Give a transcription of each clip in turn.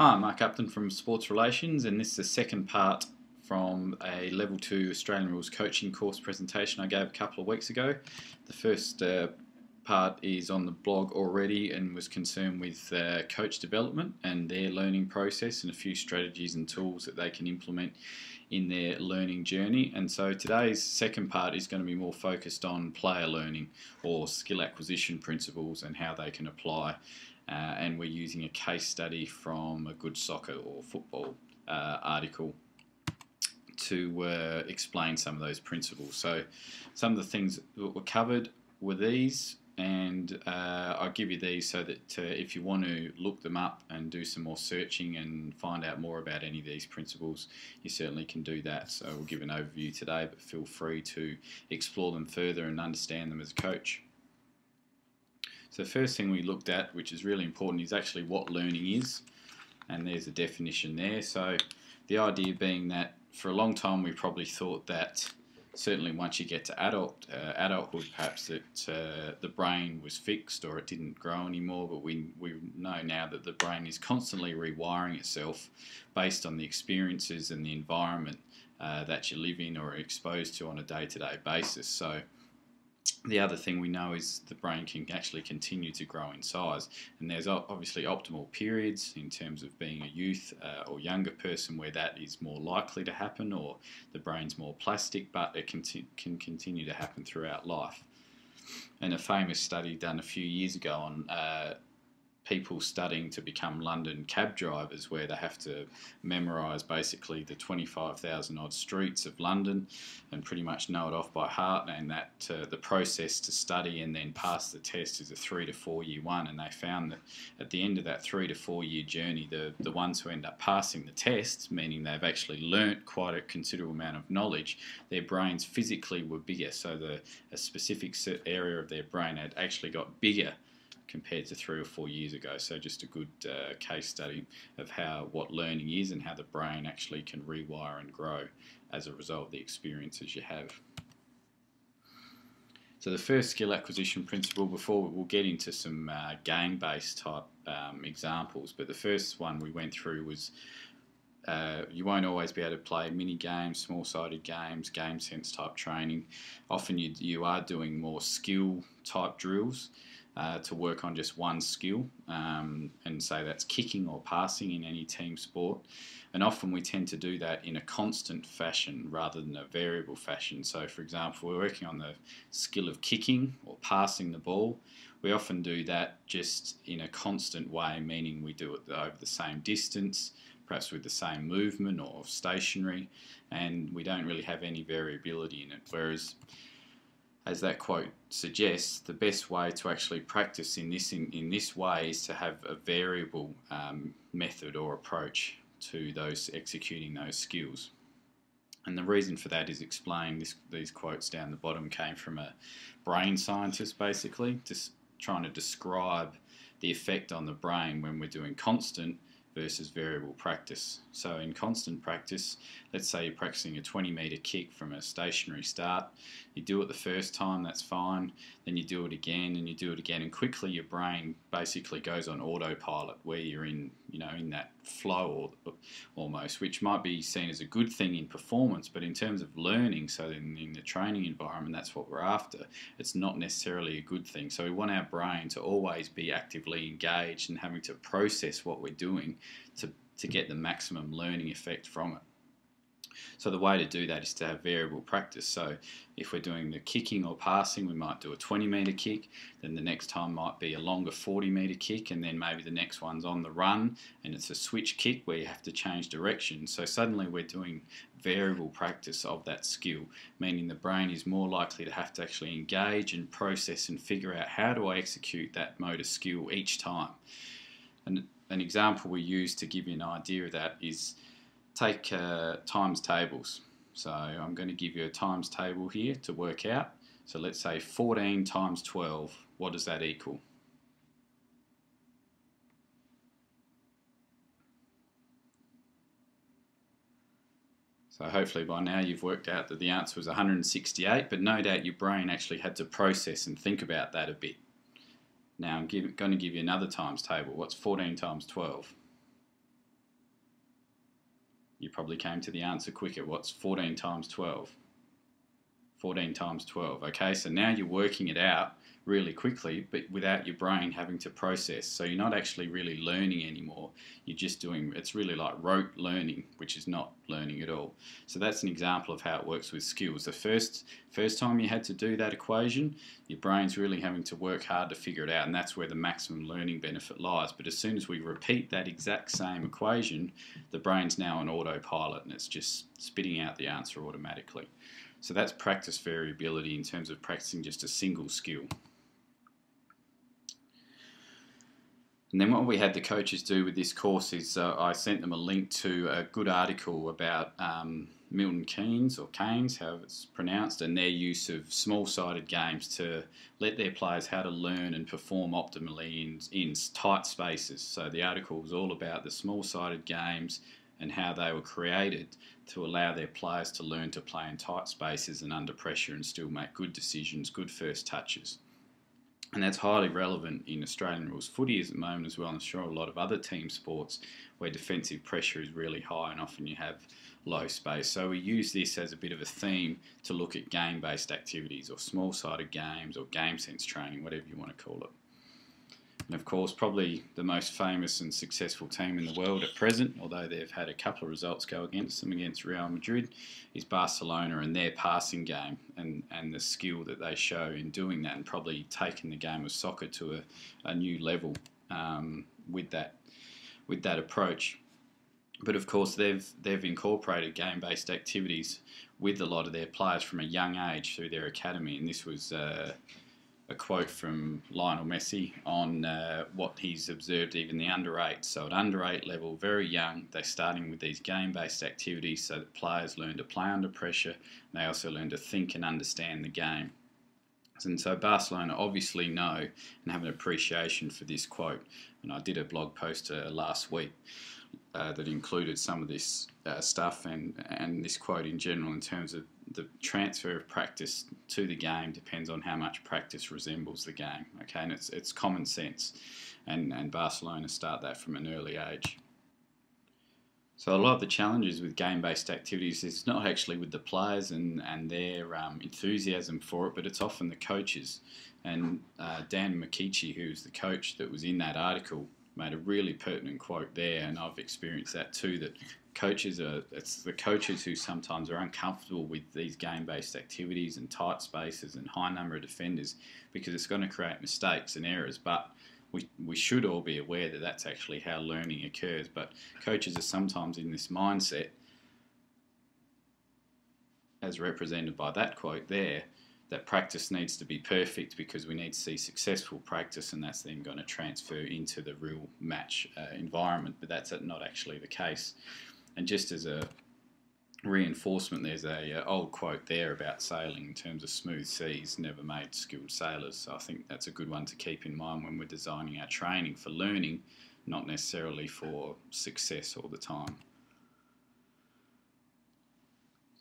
Hi, I'm Mark Upton from Sports Relations, and this is the second part from a Level 2 Australian Rules coaching course presentation I gave a couple of weeks ago. The first part is on the blog already and was concerned with coach development and their learning process and a few strategies and tools that they can implement in their learning journey. And so today's second part is going to be more focused on player learning or skill acquisition principles and how they can apply. And we're using a case study from a Good Soccer or Football article to explain some of those principles. So some of the things that were covered were these, and I'll give you these so that if you want to look them up and do some more searching and find out more about any of these principles, you certainly can do that. So we'll give an overview today, but feel free to explore them further and understand them as a coach. So the first thing we looked at, which is really important, is actually what learning is, and there's a definition there. So the idea being that for a long time we probably thought that certainly once you get to adulthood, perhaps that the brain was fixed or it didn't grow anymore, but we know now that the brain is constantly rewiring itself based on the experiences and the environment that you live in or are exposed to on a day-to-day basis. So the other thing we know is the brain can actually continue to grow in size, and there's obviously optimal periods in terms of being a youth or younger person where that is more likely to happen, or the brain's more plastic, but it can continue to happen throughout life. And a famous study done a few years ago on people studying to become London cab drivers, where they have to memorise basically the 25,000 odd streets of London and pretty much know it off by heart, and that the process to study and then pass the test is a 3 to 4 year one. And they found that at the end of that 3 to 4 year journey, the ones who end up passing the test, meaning they've actually learnt quite a considerable amount of knowledge, their brains physically were bigger. So a specific area of their brain had actually got bigger compared to 3 or 4 years ago. So just a good case study of what learning is and how the brain actually can rewire and grow as a result of the experiences you have. So the first skill acquisition principle, before we'll get into some game-based type examples, but the first one we went through was you won't always be able to play mini games, small-sided games, game sense type training. Often you are doing more skill type drills to work on just one skill, and say that's kicking or passing in any team sport. And often we tend to do that in a constant fashion rather than a variable fashion. So for example, we're working on the skill of kicking or passing the ball. We often do that just in a constant way, meaning we do it over the same distance, perhaps with the same movement or stationary, and we don't really have any variability in it. Whereas, as that quote suggests, the best way to actually practice in this way is to have a variable method or approach to executing those skills. And the reason for that is explained. These quotes down the bottom came from a brain scientist, basically, just trying to describe the effect on the brain when we're doing constant versus variable practice. So in constant practice, let's say you're practicing a 20-metre kick from a stationary start. You do it the first time, that's fine. Then you do it again and you do it again, and quickly your brain basically goes on autopilot, where you're in that flow almost, which might be seen as a good thing in performance, but in terms of learning, so in the training environment, that's what we're after. It's not necessarily a good thing. So we want our brain to always be actively engaged and having to process what we're doing to get the maximum learning effect from it. So the way to do that is to have variable practice. So if we're doing the kicking or passing, we might do a 20-metre kick, then the next time might be a longer 40-metre kick, and then maybe the next one's on the run and it's a switch kick where you have to change direction. So suddenly we're doing variable practice of that skill, meaning the brain is more likely to have to actually engage and process and figure out, how do I execute that motor skill each time? And an example we use to give you an idea of that is take times tables. So I'm going to give you a times table here to work out. So let's say 14 times 12, what does that equal? So hopefully by now you've worked out that the answer was 168, but no doubt your brain actually had to process and think about that a bit. Now I'm going to give you another times table. What's 14 times 12? You probably came to the answer quicker. What's 14 times 12? 14 times 12. Okay, so now you're working it out really quickly, but without your brain having to process. So you're not actually really learning anymore. You're just doing, it's really like rote learning, which is not learning at all. So that's an example of how it works with skills. The first time you had to do that equation, your brain's really having to work hard to figure it out, and that's where the maximum learning benefit lies. But as soon as we repeat that exact same equation, the brain's now on autopilot and it's just spitting out the answer automatically. So that's practice variability in terms of practicing just a single skill. And then what we had the coaches do with this course is I sent them a link to a good article about Milton Keynes, or Keynes, however it's pronounced, and their use of small-sided games to let their players how to learn and perform optimally in tight spaces. So the article was all about the small-sided games and how they were created to allow their players to learn to play in tight spaces and under pressure and still make good decisions, good first touches. And that's highly relevant in Australian rules footy at the moment as well, and I'm sure a lot of other team sports where defensive pressure is really high and often you have low space. So we use this as a bit of a theme to look at game-based activities or small-sided games or game sense training, whatever you want to call it. And of course, probably the most famous and successful team in the world at present, although they've had a couple of results go against them against Real Madrid, is Barcelona and their passing game and the skill that they show in doing that, and probably taking the game of soccer to a new level with that approach. But of course, they've incorporated game-based activities with a lot of their players from a young age through their academy, and this was a quote from Lionel Messi on what he's observed even the under-8. So at under-8 level, very young, they're starting with these game-based activities so that players learn to play under pressure, and they also learn to think and understand the game. And so Barcelona obviously know and have an appreciation for this quote. And I did a blog post last week that included some of this stuff and this quote in general in terms of the transfer of practice to the game depends on how much practice resembles the game. Okay, and it's common sense, and Barcelona start that from an early age. So a lot of the challenges with game-based activities is not actually with the players and their enthusiasm for it, but it's often the coaches. And Dan McKeechee, who's the coach that was in that article, made a really pertinent quote there, and I've experienced that too, that it's the coaches who sometimes are uncomfortable with these game-based activities and tight spaces and high number of defenders because it's going to create mistakes and errors, but we should all be aware that that's actually how learning occurs. But coaches are sometimes in this mindset, as represented by that quote there, that practice needs to be perfect because we need to see successful practice, and that's then going to transfer into the real match environment, but that's not actually the case. And just as a reinforcement, there's a old quote there about sailing in terms of smooth seas never made skilled sailors. So I think that's a good one to keep in mind when we're designing our training for learning, not necessarily for success all the time.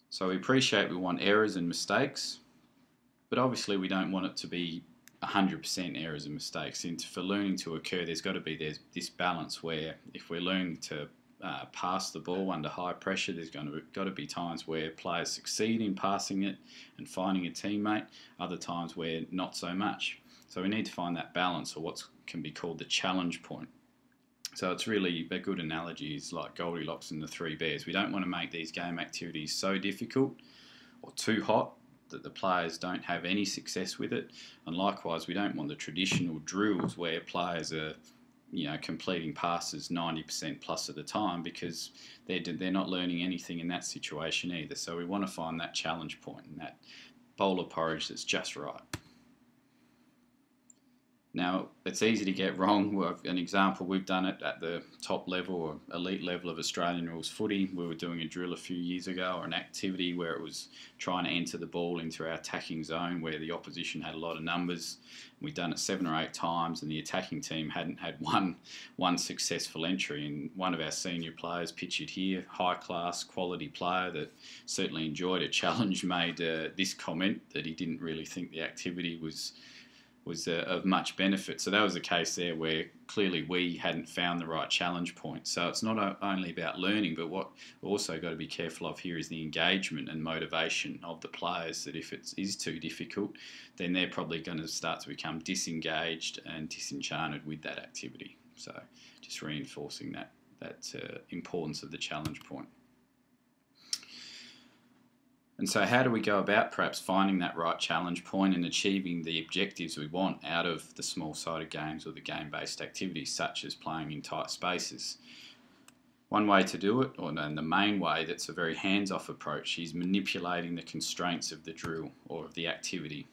So we appreciate we want errors and mistakes, but obviously we don't want it to be 100% errors and mistakes. And for learning to occur, there's this balance where if we're learning to pass the ball under high pressure, there's got to be times where players succeed in passing it and finding a teammate, other times where not so much. So we need to find that balance, or what can be called the challenge point. So it's really a good analogy is like Goldilocks and the Three Bears. We don't want to make these game activities so difficult or too hot that the players don't have any success with it. And likewise, we don't want the traditional drills where players are completing passes 90% plus of the time, because they're not learning anything in that situation either. So we want to find that challenge point and that bowl of porridge that's just right. Now, it's easy to get wrong. An example, we've done it at the top level or elite level of Australian rules footy. We were doing a drill a few years ago, or an activity where it was trying to enter the ball into our attacking zone where the opposition had a lot of numbers. We'd done it 7 or 8 times, and the attacking team hadn't had one successful entry. And one of our senior players pictured here, high-class, quality player that certainly enjoyed a challenge, made this comment that he didn't really think the activity was was of much benefit. So that was the case there where clearly we hadn't found the right challenge point. So it's not only about learning, but what we've also got to be careful of here is the engagement and motivation of the players, that if it is too difficult, then they're probably going to start to become disengaged and disenchanted with that activity. So just reinforcing that importance of the challenge point. And so how do we go about perhaps finding that right challenge point and achieving the objectives we want out of the small-sided games or the game-based activities, such as playing in tight spaces? One way to do it, and the main way that's a very hands-off approach, is manipulating the constraints of the drill or of the activity.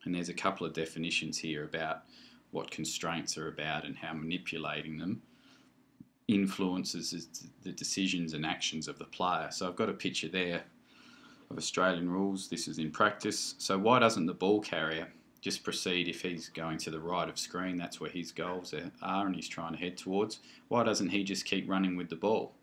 And there's a couple of definitions here about what constraints are about and how manipulating them influences the decisions and actions of the player. So I've got a picture there of Australian rules. This is in practice. So why doesn't the ball carrier just proceed if he's going to the right of screen? That's where his goals are and he's trying to head towards. Why doesn't he just keep running with the ball?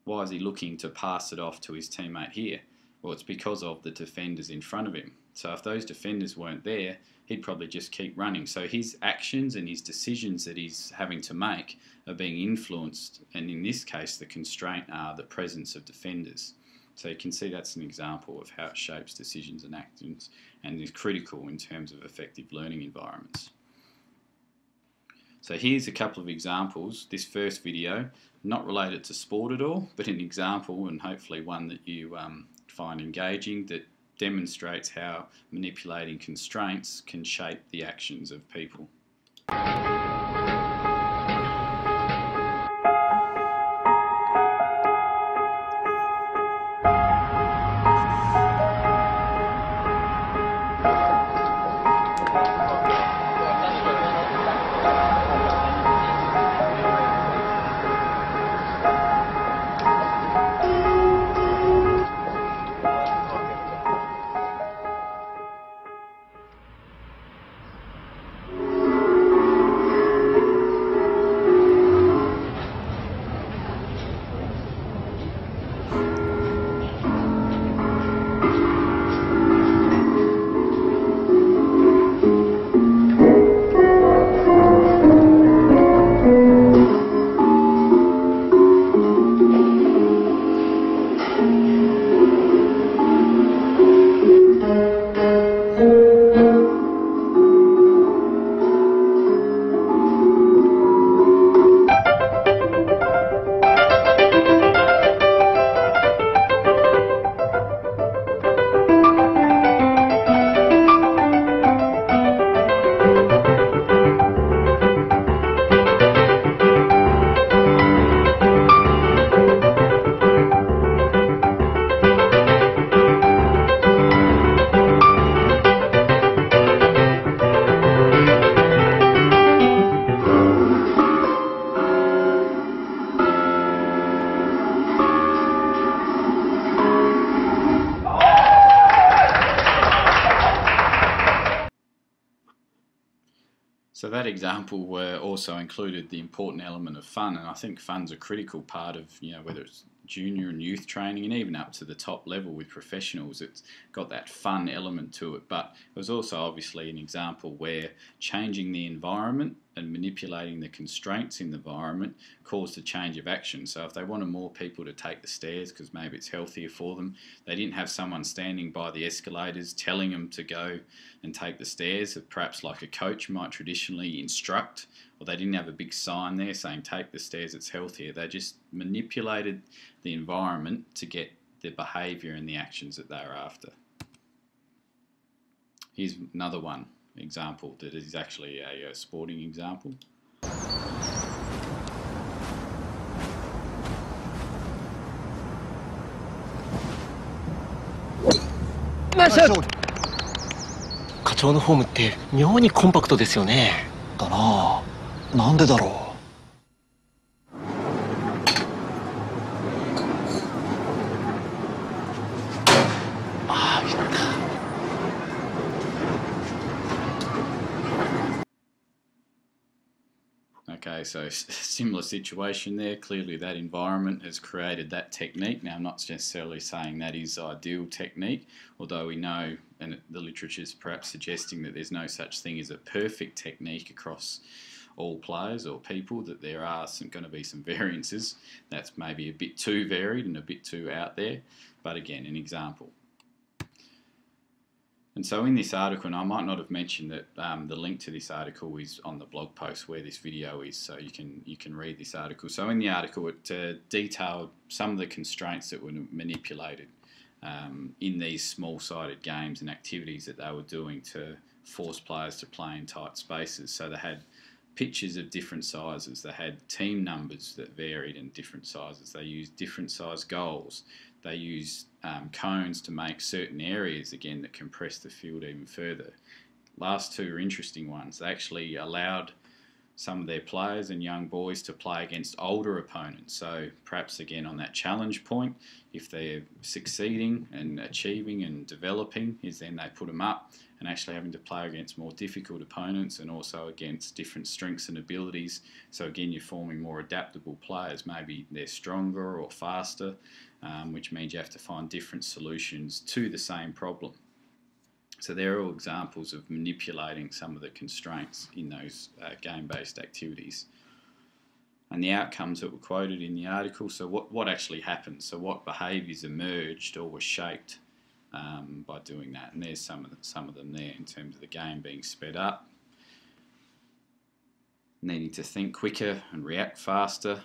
Why is he looking to pass it off to his teammate here? Well, it's because of the defenders in front of him. So if those defenders weren't there, he'd probably just keep running. So his actions and his decisions that he's having to make are being influenced, and in this case the constraint are the presence of defenders. So you can see that's an example of how it shapes decisions and actions and is critical in terms of effective learning environments. So here's a couple of examples. This first video, not related to sport at all, but an example, and hopefully one that you find engaging, that demonstrates how manipulating constraints can shape the actions of people. So that example also included the important element of fun, and I think fun's a critical part of, whether it's junior and youth training and even up to the top level with professionals. It's got that fun element to it, but it was also obviously an example where changing the environment and manipulating the constraints in the environment caused a change of action. So if they wanted more people to take the stairs because maybe it's healthier for them, they didn't have someone standing by the escalators telling them to go and take the stairs, perhaps like a coach might traditionally instruct, or they didn't have a big sign there saying take the stairs, it's healthier. They just manipulated the environment to get the behaviour and the actions that they were after. Here's another example that is actually a sporting example.課長のフォームって妙にコンパクトですよね。だな。なんでだろう。ああ、いった。Okay, so similar situation there. Clearly that environment has created that technique. Now I'm not necessarily saying that is ideal technique, although we know and the literature is perhaps suggesting that there's no such thing as a perfect technique across all players or people, that there are going to be some variances. That's maybe a bit too varied and a bit too out there, but again, an example. And so in this article, and I might not have mentioned that the link to this article is on the blog post where this video is, so you can read this article. So in the article, it detailed some of the constraints that were manipulated in these small-sided games and activities that they were doing to force players to play in tight spaces. So they had pitches of different sizes. They had team numbers that varied in different sizes. They used different size goals. They used cones to make certain areas, again, that compress the field even further. Last two are interesting ones. They actually allowed some of their players and young boys to play against older opponents. So perhaps again on that challenge point, if they're succeeding and achieving and developing, is then they put them up and actually having to play against more difficult opponents and also against different strengths and abilities. So again, you're forming more adaptable players. Maybe they're stronger or faster, which means you have to find different solutions to the same problem. So they're all examples of manipulating some of the constraints in those game-based activities. And the outcomes that were quoted in the article, so what actually happened? So what behaviours emerged or were shaped by doing that? And there's some of them there in terms of the game being sped up, needing to think quicker and react faster,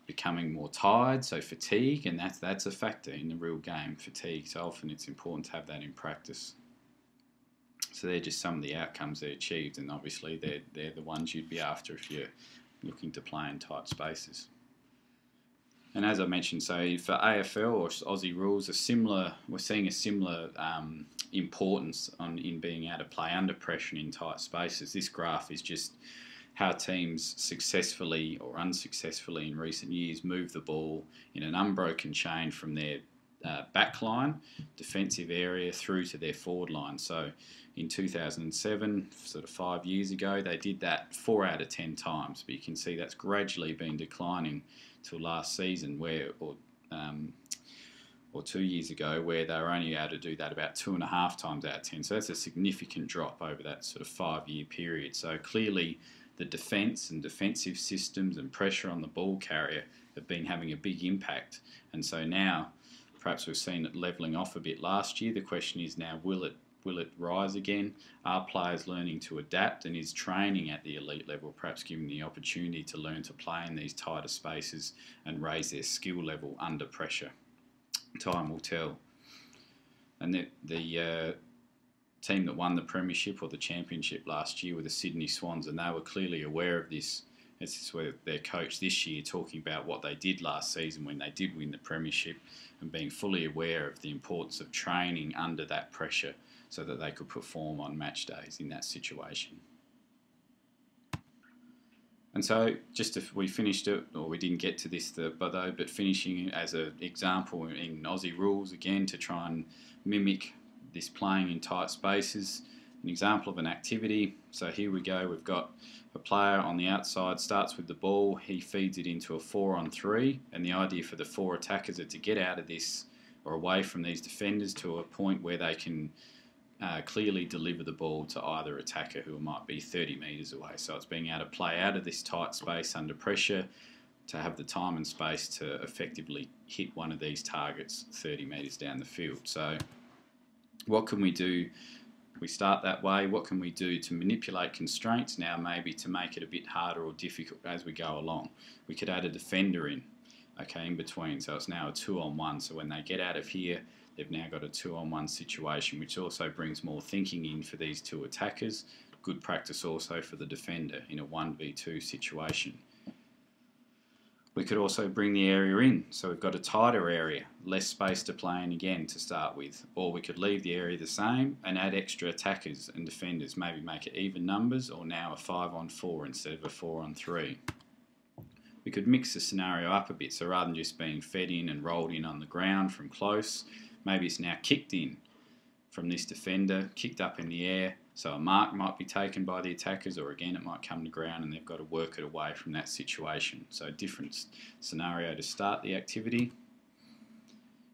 becoming more tired, so fatigue, and that's a factor in the real game, fatigue. So often it's important to have that in practice. So they're just some of the outcomes they achieved, and obviously they're the ones you'd be after if you're looking to play in tight spaces. And as I mentioned, so for AFL or Aussie rules, we're seeing a similar importance in being able to play under pressure in tight spaces. This graph is just how teams successfully or unsuccessfully in recent years move the ball in an unbroken chain from their back line, defensive area, through to their forward line. So in 2007, sort of 5 years ago, they did that 4 out of 10 times, but you can see that's gradually been declining till last season, or 2 years ago, where they were only able to do that about 2.5 times out of 10. So that's a significant drop over that sort of 5-year period. So clearly the defence and defensive systems and pressure on the ball carrier have been having a big impact. And so now, perhaps we've seen it levelling off a bit last year. The question is now, will it rise again? Are players learning to adapt, and is training at the elite level perhaps giving the opportunity to learn to play in these tighter spaces and raise their skill level under pressure? Time will tell. And the team that won the premiership or the championship last year were the Sydney Swans, and they were clearly aware of this. This is where their coach this year talking about what they did last season when they did win the premiership, and being fully aware of the importance of training under that pressure so that they could perform on match days in that situation. And so just if we finished it, or we didn't get to this but finishing as an example in Aussie rules again to try and mimic this playing in tight spaces, an example of an activity. So here we go, we've got a player on the outside, starts with the ball, he feeds it into a 4-on-3, and the idea for the 4 attackers are to get out of this or away from these defenders to a point where they can clearly deliver the ball to either attacker who might be 30 metres away. So it's being able to play out of this tight space under pressure to have the time and space to effectively hit one of these targets 30 metres down the field. So what can we do? We start that way. What can we do to manipulate constraints now, maybe to make it a bit harder or difficult as we go along? We could add a defender in, okay, in between. So it's now a 2-on-1. So when they get out of here, they've now got a 2-on-1 situation, which also brings more thinking in for these 2 attackers. Good practice also for the defender in a 1v2 situation. We could also bring the area in. So we've got a tighter area, less space to play in again to start with. Or we could leave the area the same and add extra attackers and defenders, maybe make it even numbers, or now a 5-on-4 instead of a 4-on-3. We could mix the scenario up a bit. So rather than just being fed in and rolled in on the ground from close, maybe it's now kicked in from this defender, kicked up in the air. So a mark might be taken by the attackers, or again it might come to ground and they've got to work it away from that situation. So a different scenario to start the activity.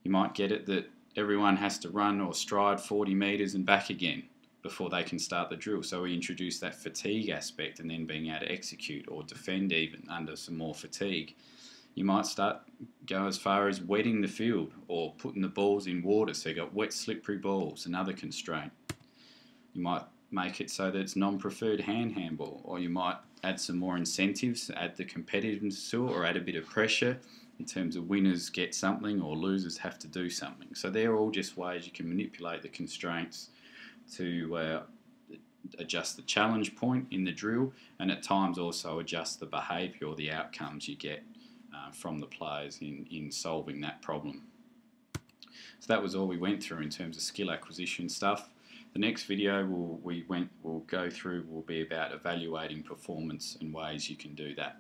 You might get it that everyone has to run or stride 40 metres and back again before they can start the drill. So we introduce that fatigue aspect, and then being able to execute or defend even under some more fatigue. You might go as far as wetting the field or putting the balls in water, so you've got wet slippery balls, another constraint. You might make it so that it's non-preferred handball, or you might add some more incentives, add the competitiveness to it, or add a bit of pressure in terms of winners get something or losers have to do something. So they're all just ways you can manipulate the constraints to adjust the challenge point in the drill, and at times also adjust the behaviour or the outcomes you get from the players in solving that problem. So that was all we went through in terms of skill acquisition stuff. The next video we'll go through will be about evaluating performance and ways you can do that.